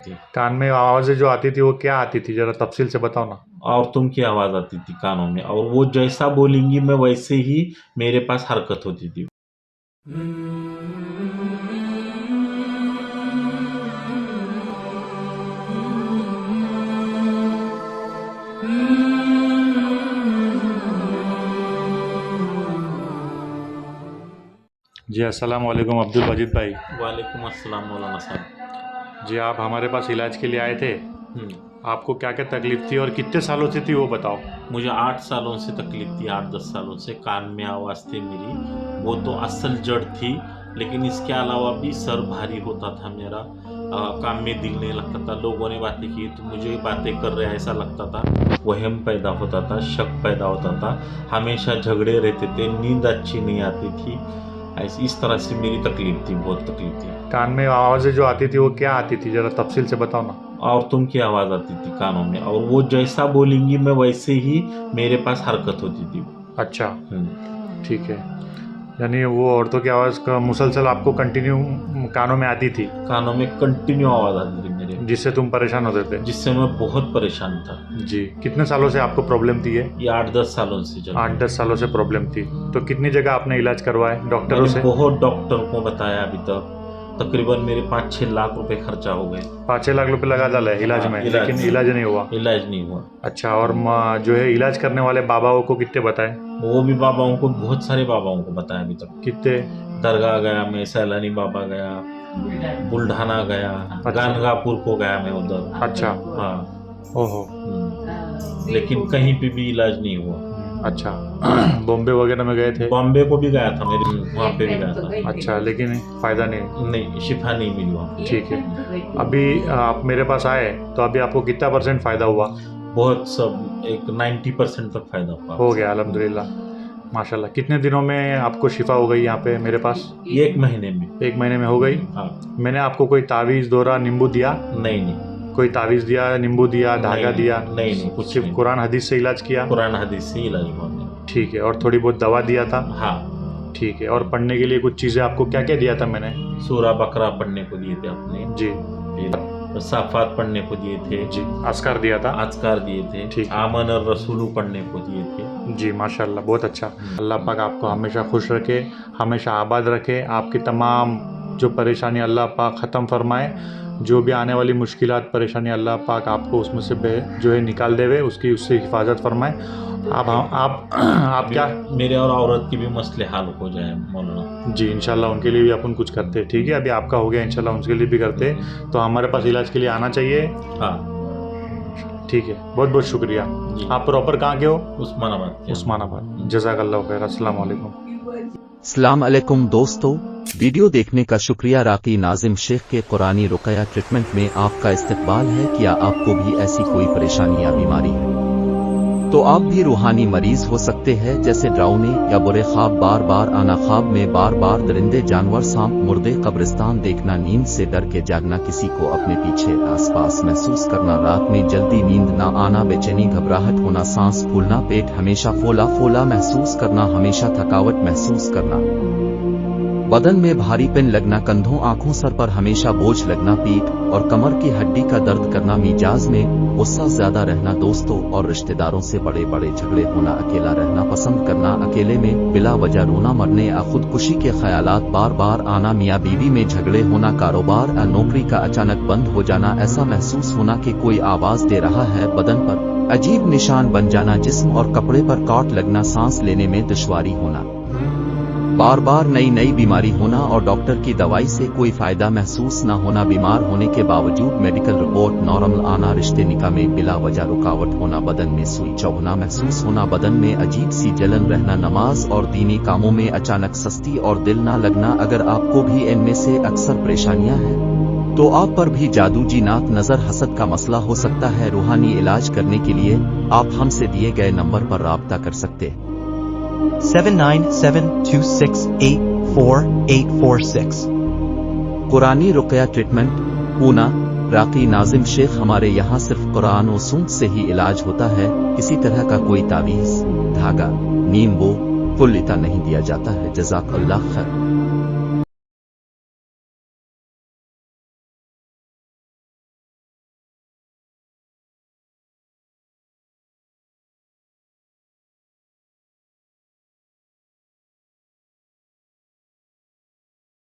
थी। कान में आवाजें जो आती थी वो क्या आती थी, जरा तफसील से बताओ ना। और तुम की आवाज आती थी कानों में, और वो जैसा बोलेंगी मैं वैसे ही मेरे पास हरकत होती थी। जी अस्सलाम वालेकुम अब्दुल मजीद भाई। वालेकुम अस्सलाम मौलाना साहब। जी आप हमारे पास इलाज के लिए आए थे, आपको क्या क्या तकलीफ थी और कितने सालों से थी वो बताओ। मुझे 8 सालों से तकलीफ थी, 8-10 सालों से कान में आवाज़ थी मेरी, वो तो असल जड़ थी। लेकिन इसके अलावा भी सर भारी होता था मेरा, काम में दिल नहीं लगता था। लोगों ने बातें की तो मुझे बातें कर रहे ऐसा लगता था, वहम पैदा होता था, शक पैदा होता था, हमेशा झगड़े रहते थे, नींद अच्छी नहीं आती थी। ऐसी इस तरह से मेरी तकलीफ थी, बहुत तकलीफ थी। कान में आवाजें जो आती थी वो क्या आती थी, जरा तफसील से बताओ ना। और तुम की आवाज़ आती थी कानों में, और वो जैसा बोलेंगी मैं वैसे ही मेरे पास हरकत होती थी। अच्छा ठीक है, यानी वो औरतों की आवाज़ का मुसलसल आपको कंटिन्यू कानों में आती थी, कानों में कंटिन्यू आवाज़ आती थी मेरे, जिससे तुम परेशान होते थे। जिससे मैं बहुत परेशान था। जी कितने सालों से आपको प्रॉब्लम थी ये। 8-10 सालों से चल रहा है। 8-10 सालों से प्रॉब्लम थी। तो कितनी जगह आपने इलाज करवाए डॉक्टरों मैंने से। बहुत डॉक्टर को बताया, अभी तक तकरीबन मेरे 5-6 लाख रुपए खर्चा हो गए। 5-6 लाख रुपए लगा डाला है इलाज हाँ, में, लेकिन इलाज नहीं हुआ। इलाज नहीं हुआ। अच्छा, और जो है इलाज करने वाले बाबाओं को कितने बताए। वो भी बाबाओं को, बहुत सारे बाबाओं को बताया अभी तक। कितने। दरगाह गया मैं, सैलानी बाबा गया, बुल्ढाना गया, गानगापुर को गया मैं उधर। अच्छा। हाँ। ओहो। लेकिन कहीं पे भी इलाज नहीं हुआ। अच्छा बॉम्बे वगैरह में गए थे। बॉम्बे को भी गया था मेरे, वहाँ पे भी गया था। अच्छा, लेकिन फ़ायदा नहीं। नहीं, शिफा नहीं मिली वहाँ। ठीक है, अभी आप मेरे पास आए तो अभी आपको कितना % फ़ायदा हुआ। बहुत, सब एक 90% तक फायदा हुआ। हो गया अल्हम्दुलिल्लाह, माशाल्लाह। कितने दिनों में आपको शिफा हो गई यहाँ पे मेरे पास। 1 महीने में। 1 महीने में हो गई। हाँ। मैंने आपको कोई तावीज़ दोरा नींबू दिया। नहीं नहीं, कोई तावीज़ दिया, नींबू दिया, धागा दिया। नहीं, कुछ सिर्फ नहीं। कुरान हदीस से इलाज किया। कुरान हदीस से इलाज हुआ मेरा। ठीक है, और थोड़ी बहुत दवा दिया था। हाँ। ठीक है, और पढ़ने के लिए कुछ चीज़ें आपको क्या क्या दिया था मैंने। सूरा बकरा पढ़ने को दिए थे आपने जी। फिर साफात पढ़ने को दिए थे जी, अस्कार दिया था। आजकार दिए थे। ठीक। आमन और रसूलू पढ़ने को दिए थे। जी माशाल्लाह, बहुत अच्छा। अल्लाह पाक आपको हमेशा खुश रखे, हमेशा आबाद रखे, आपकी तमाम जो परेशानी अल्लाह पाक ख़त्म फरमाए। जो भी आने वाली मुश्किलात परेशानी अल्लाह पाक आपको उसमें से जो है निकाल देवे, उसकी उससे हिफाजत फरमाए। आप क्या। मेरे और औरत के भी मसले हल हो जाए मौलाना। जी इंशाल्लाह उनके लिए भी अपन कुछ करते हैं। ठीक है, अभी आपका हो गया, इंशाल्लाह उनके लिए भी करते हैं। तो हमारे पास इलाज के लिए आना चाहिए। हाँ ठीक है, बहुत बहुत शुक्रिया। आप प्रॉपर कहाँ के हो। उस्मानाबाद के। उस्मानाबाद। जज़ाकल्लाह खैर। अस्सलाम वालेकुम। अस्सलाम अलैकुम दोस्तों, वीडियो देखने का शुक्रिया। राकी नाजिम शेख के कुरानी रुक़या ट्रीटमेंट में आपका इस्तकबाल है। क्या आपको भी ऐसी कोई परेशानी या बीमारी है तो आप भी रूहानी मरीज हो सकते हैं, जैसे डरावने या बुरे ख्वाब, बार बार आना, ख्वाब में बार बार दरिंदे, जानवर, सांप, मुर्दे, कब्रिस्तान देखना, नींद से डर के जागना, किसी को अपने पीछे आसपास महसूस करना, रात में जल्दी नींद ना आना, बेचैनी, घबराहट होना, सांस फूलना, पेट हमेशा फूला फूला महसूस करना, हमेशा थकावट महसूस करना, बदन में भारीपन लगना, कंधों, आंखों, सर पर हमेशा बोझ लगना, पीठ और कमर की हड्डी का दर्द करना, मिजाज में गुस्सा ज्यादा रहना, दोस्तों और रिश्तेदारों से बड़े बड़े झगड़े होना, अकेला रहना पसंद करना, अकेले में बिला वजह रोना, मरने या खुदकुशी के ख्यालात बार बार आना, मियाँ बीवी में झगड़े होना, कारोबार या नौकरी का अचानक बंद हो जाना, ऐसा महसूस होना कि कोई आवाज दे रहा है, बदन पर अजीब निशान बन जाना, जिस्म और कपड़े पर काट लगना, सांस लेने में दुश्वारी होना, बार बार नई नई बीमारी होना और डॉक्टर की दवाई से कोई फायदा महसूस न होना, बीमार होने के बावजूद मेडिकल रिपोर्ट नॉर्मल आना, रिश्ते निकाह में बिला वजह रुकावट होना, बदन में सुई चुभना महसूस होना, बदन में अजीब सी जलन रहना, नमाज और दीनी कामों में अचानक सुस्ती और दिल ना लगना। अगर आपको भी इनमें से अक्सर परेशानियां हैं तो आप पर भी जादू, जिन्नात, नजर, हसद का मसला हो सकता है। रूहानी इलाज करने के लिए आप हमसे दिए गए नंबर पर राब्ता कर सकते हैं। 7972684846। कुरानी रुक़या ट्रीटमेंट, पूना। राकी नाजिम शेख। हमारे यहाँ सिर्फ कुरान और सूंद से ही इलाज होता है, किसी तरह का कोई तावीज़, धागा, नींबू, फुल्लिता नहीं दिया जाता है। जज़ाकल्लाह खैर।